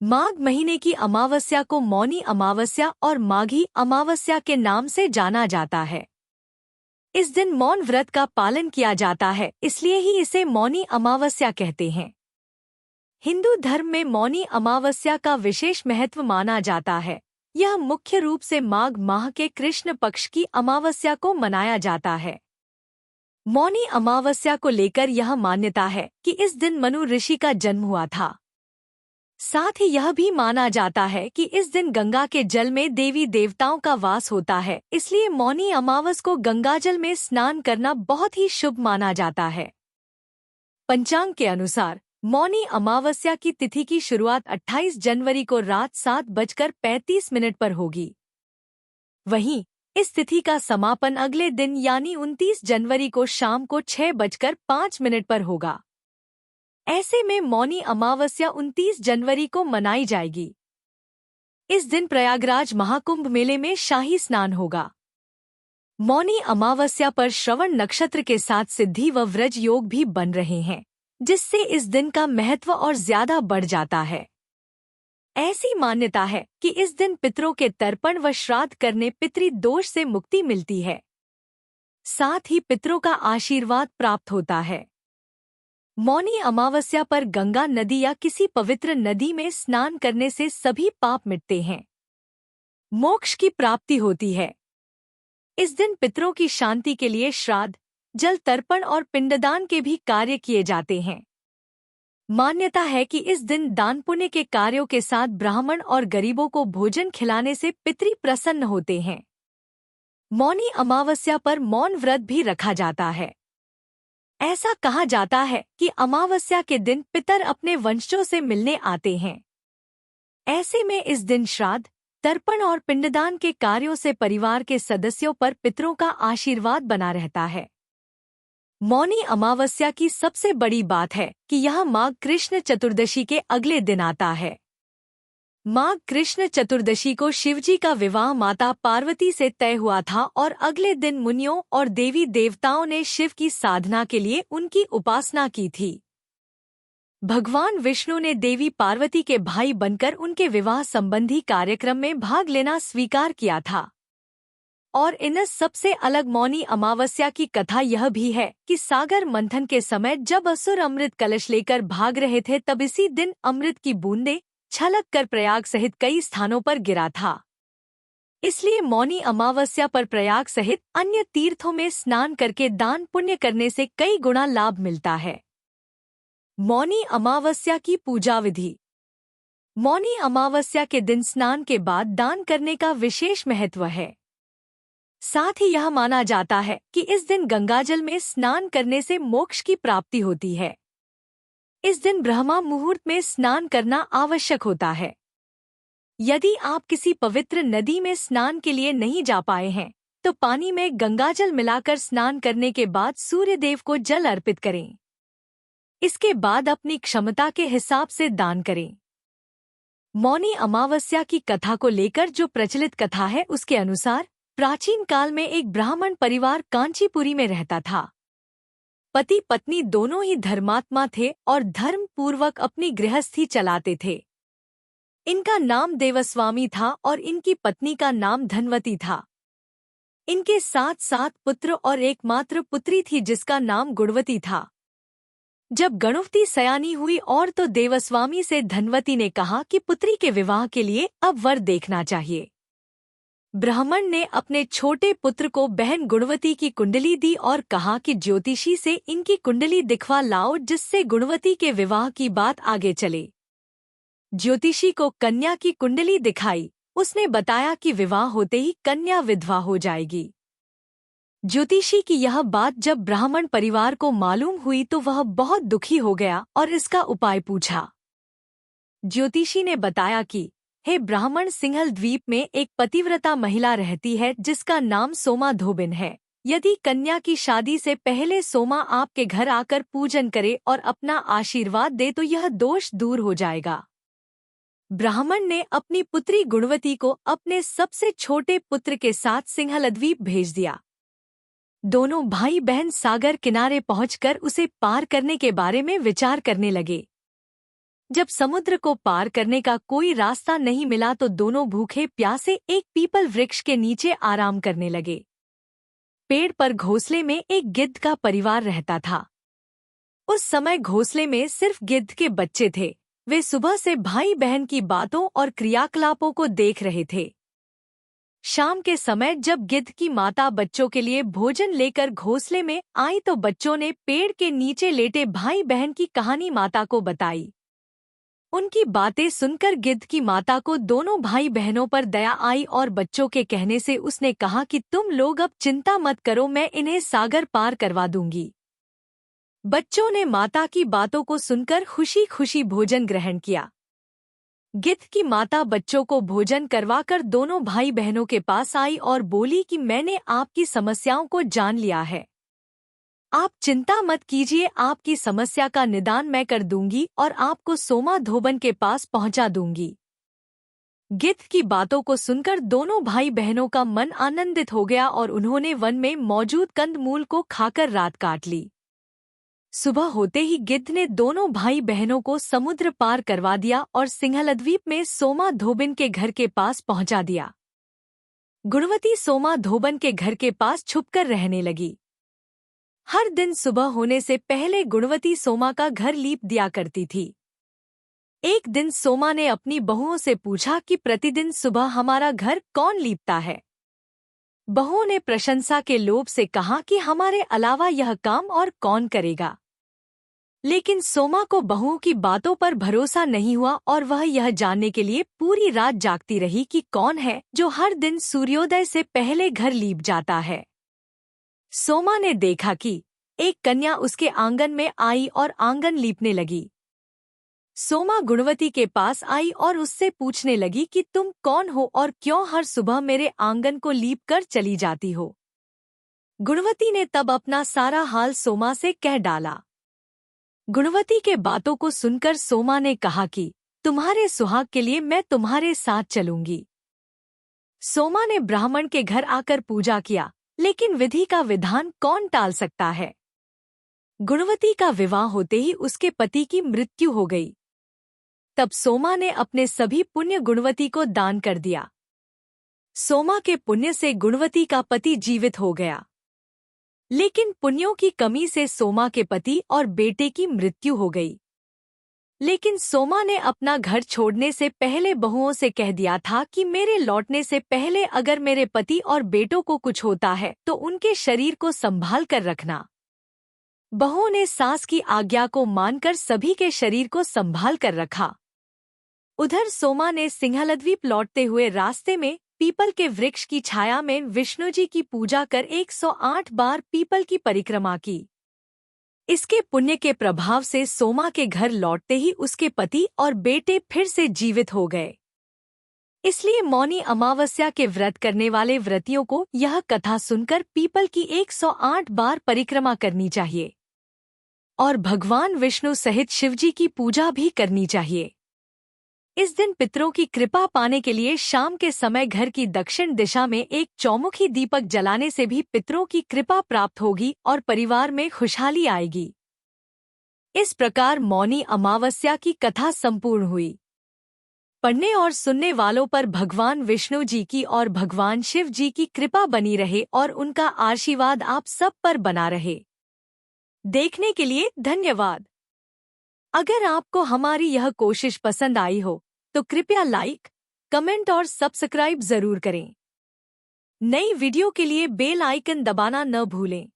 माघ महीने की अमावस्या को मौनी अमावस्या और माघी अमावस्या के नाम से जाना जाता है। इस दिन मौन व्रत का पालन किया जाता है, इसलिए ही इसे मौनी अमावस्या कहते हैं। हिंदू धर्म में मौनी अमावस्या का विशेष महत्व माना जाता है। यह मुख्य रूप से माघ माह के कृष्ण पक्ष की अमावस्या को मनाया जाता है। मौनी अमावस्या को लेकर यह मान्यता है कि इस दिन मनु ऋषि का जन्म हुआ था। साथ ही यह भी माना जाता है कि इस दिन गंगा के जल में देवी देवताओं का वास होता है, इसलिए मौनी अमावस को गंगाजल में स्नान करना बहुत ही शुभ माना जाता है। पंचांग के अनुसार मौनी अमावस्या की तिथि की शुरुआत 28 जनवरी को रात 7:35 पर होगी। वहीं इस तिथि का समापन अगले दिन यानी 29 जनवरी को शाम को 6:05 पर होगा। ऐसे में मौनी अमावस्या 29 जनवरी को मनाई जाएगी। इस दिन प्रयागराज महाकुंभ मेले में शाही स्नान होगा। मौनी अमावस्या पर श्रवण नक्षत्र के साथ सिद्धि व व्रज योग भी बन रहे हैं, जिससे इस दिन का महत्व और ज्यादा बढ़ जाता है। ऐसी मान्यता है कि इस दिन पितरों के तर्पण व श्राद्ध करने पितृदोष से मुक्ति मिलती है। साथ ही पितरों का आशीर्वाद प्राप्त होता है। मौनी अमावस्या पर गंगा नदी या किसी पवित्र नदी में स्नान करने से सभी पाप मिटते हैं, मोक्ष की प्राप्ति होती है। इस दिन पितरों की शांति के लिए श्राद्ध, जल तर्पण और पिंडदान के भी कार्य किए जाते हैं। मान्यता है कि इस दिन दान पुण्य के कार्यों के साथ ब्राह्मण और गरीबों को भोजन खिलाने से पितृ प्रसन्न होते हैं। मौनी अमावस्या पर मौन व्रत भी रखा जाता है। ऐसा कहा जाता है कि अमावस्या के दिन पितर अपने वंशजों से मिलने आते हैं। ऐसे में इस दिन श्राद्ध, तर्पण और पिंडदान के कार्यों से परिवार के सदस्यों पर पितरों का आशीर्वाद बना रहता है। मौनी अमावस्या की सबसे बड़ी बात है कि यह माघ कृष्ण चतुर्दशी के अगले दिन आता है। माघ कृष्ण चतुर्दशी को शिवजी का विवाह माता पार्वती से तय हुआ था और अगले दिन मुनियों और देवी देवताओं ने शिव की साधना के लिए उनकी उपासना की थी। भगवान विष्णु ने देवी पार्वती के भाई बनकर उनके विवाह संबंधी कार्यक्रम में भाग लेना स्वीकार किया था। और इन सबसे अलग मौनी अमावस्या की कथा यह भी है कि सागर मंथन के समय जब असुर अमृत कलश लेकर भाग रहे थे, तब इसी दिन अमृत की बूंदें छलक कर प्रयाग सहित कई स्थानों पर गिरा था। इसलिए मौनी अमावस्या पर प्रयाग सहित अन्य तीर्थों में स्नान करके दान पुण्य करने से कई गुना लाभ मिलता है। मौनी अमावस्या की पूजा विधि। मौनी अमावस्या के दिन स्नान के बाद दान करने का विशेष महत्व है। साथ ही यह माना जाता है कि इस दिन गंगाजल में स्नान करने से मोक्ष की प्राप्ति होती है। इस दिन ब्रह्मा मुहूर्त में स्नान करना आवश्यक होता है। यदि आप किसी पवित्र नदी में स्नान के लिए नहीं जा पाए हैं, तो पानी में गंगाजल मिलाकर स्नान करने के बाद सूर्य देव को जल अर्पित करें। इसके बाद अपनी क्षमता के हिसाब से दान करें। मौनी अमावस्या की कथा को लेकर जो प्रचलित कथा है, उसके अनुसार प्राचीन काल में एक ब्राह्मण परिवार कांचीपुरी में रहता था। पति पत्नी दोनों ही धर्मात्मा थे और धर्म पूर्वक अपनी गृहस्थी चलाते थे। इनका नाम देवस्वामी था और इनकी पत्नी का नाम धनवती था। इनके 7 पुत्र और एकमात्र पुत्री थी जिसका नाम गुणवती था। जब गणवती सयानी हुई और तो देवस्वामी से धनवती ने कहा कि पुत्री के विवाह के लिए अब वर देखना चाहिए। ब्राह्मण ने अपने छोटे पुत्र को बहन गुणवती की कुंडली दी और कहा कि ज्योतिषी से इनकी कुंडली दिखवा लाओ, जिससे गुणवती के विवाह की बात आगे चले। ज्योतिषी को कन्या की कुंडली दिखाई। उसने बताया कि विवाह होते ही कन्या विधवा हो जाएगी। ज्योतिषी की यह बात जब ब्राह्मण परिवार को मालूम हुई तो वह बहुत दुखी हो गया और इसका उपाय पूछा। ज्योतिषी ने बताया कि हे ब्राह्मण, सिंहल द्वीप में एक पतिव्रता महिला रहती है जिसका नाम सोमा धोबिन है। यदि कन्या की शादी से पहले सोमा आपके घर आकर पूजन करे और अपना आशीर्वाद दे तो यह दोष दूर हो जाएगा। ब्राह्मण ने अपनी पुत्री गुणवती को अपने सबसे छोटे पुत्र के साथ सिंहल द्वीप भेज दिया। दोनों भाई बहन सागर किनारे पहुंचकर उसे पार करने के बारे में विचार करने लगे। जब समुद्र को पार करने का कोई रास्ता नहीं मिला तो दोनों भूखे प्यासे एक पीपल वृक्ष के नीचे आराम करने लगे। पेड़ पर घोंसले में एक गिद्ध का परिवार रहता था। उस समय घोंसले में सिर्फ गिद्ध के बच्चे थे। वे सुबह से भाई बहन की बातों और क्रियाकलापों को देख रहे थे। शाम के समय जब गिद्ध की माता बच्चों के लिए भोजन लेकर घोंसले में आई तो बच्चों ने पेड़ के नीचे लेटे भाई बहन की कहानी माता को बताई। उनकी बातें सुनकर गिद्ध की माता को दोनों भाई बहनों पर दया आई और बच्चों के कहने से उसने कहा कि तुम लोग अब चिंता मत करो, मैं इन्हें सागर पार करवा दूंगी। बच्चों ने माता की बातों को सुनकर खुशी खुशी भोजन ग्रहण किया। गिद्ध की माता बच्चों को भोजन करवाकर दोनों भाई बहनों के पास आई और बोली कि मैंने आपकी समस्याओं को जान लिया है। आप चिंता मत कीजिए, आपकी समस्या का निदान मैं कर दूंगी और आपको सोमा धोबन के पास पहुंचा दूंगी। गिद्ध की बातों को सुनकर दोनों भाई बहनों का मन आनंदित हो गया और उन्होंने वन में मौजूद कंदमूल को खाकर रात काट ली। सुबह होते ही गिद्ध ने दोनों भाई बहनों को समुद्र पार करवा दिया और सिंहलद्वीप में सोमा धोबिन के घर के पास पहुंचा दिया। गुणवती सोमा धोबन के घर के पास छुपकर रहने लगी। हर दिन सुबह होने से पहले गुणवती सोमा का घर लीप दिया करती थी। एक दिन सोमा ने अपनी बहुओं से पूछा कि प्रतिदिन सुबह हमारा घर कौन लीपता है। बहुओं ने प्रशंसा के लोभ से कहा कि हमारे अलावा यह काम और कौन करेगा। लेकिन सोमा को बहुओं की बातों पर भरोसा नहीं हुआ और वह यह जानने के लिए पूरी रात जागती रही कि कौन है जो हर दिन सूर्योदय से पहले घर लीप जाता है। सोमा ने देखा कि एक कन्या उसके आंगन में आई और आंगन लीपने लगी। सोमा गुणवती के पास आई और उससे पूछने लगी कि तुम कौन हो और क्यों हर सुबह मेरे आंगन को लीप कर चली जाती हो। गुणवती ने तब अपना सारा हाल सोमा से कह डाला। गुणवती के बातों को सुनकर सोमा ने कहा कि तुम्हारे सुहाग के लिए मैं तुम्हारे साथ चलूंगी। सोमा ने ब्राह्मण के घर आकर पूजा किया, लेकिन विधि का विधान कौन टाल सकता है। गुणवती का विवाह होते ही उसके पति की मृत्यु हो गई। तब सोमा ने अपने सभी पुण्य गुणवती को दान कर दिया। सोमा के पुण्य से गुणवती का पति जीवित हो गया, लेकिन पुण्यों की कमी से सोमा के पति और बेटे की मृत्यु हो गई। लेकिन सोमा ने अपना घर छोड़ने से पहले बहुओं से कह दिया था कि मेरे लौटने से पहले अगर मेरे पति और बेटों को कुछ होता है तो उनके शरीर को संभाल कर रखना। बहुओं ने सास की आज्ञा को मानकर सभी के शरीर को संभाल कर रखा। उधर सोमा ने सिंहलद्वीप लौटते हुए रास्ते में पीपल के वृक्ष की छाया में विष्णु जी की पूजा कर 108 बार पीपल की परिक्रमा की। इसके पुण्य के प्रभाव से सोमा के घर लौटते ही उसके पति और बेटे फिर से जीवित हो गए। इसलिए मौनी अमावस्या के व्रत करने वाले व्रतियों को यह कथा सुनकर पीपल की 108 बार परिक्रमा करनी चाहिए और भगवान विष्णु सहित शिवजी की पूजा भी करनी चाहिए। इस दिन पितरों की कृपा पाने के लिए शाम के समय घर की दक्षिण दिशा में एक चौमुखी दीपक जलाने से भी पितरों की कृपा प्राप्त होगी और परिवार में खुशहाली आएगी। इस प्रकार मौनी अमावस्या की कथा संपूर्ण हुई। पढ़ने और सुनने वालों पर भगवान विष्णु जी की और भगवान शिव जी की कृपा बनी रहे और उनका आशीर्वाद आप सब पर बना रहे। देखने के लिए धन्यवाद। अगर आपको हमारी यह कोशिश पसंद आई हो तो कृपया लाइक, कमेंट और सब्सक्राइब जरूर करें। नई वीडियो के लिए बेल आइकन दबाना न भूलें।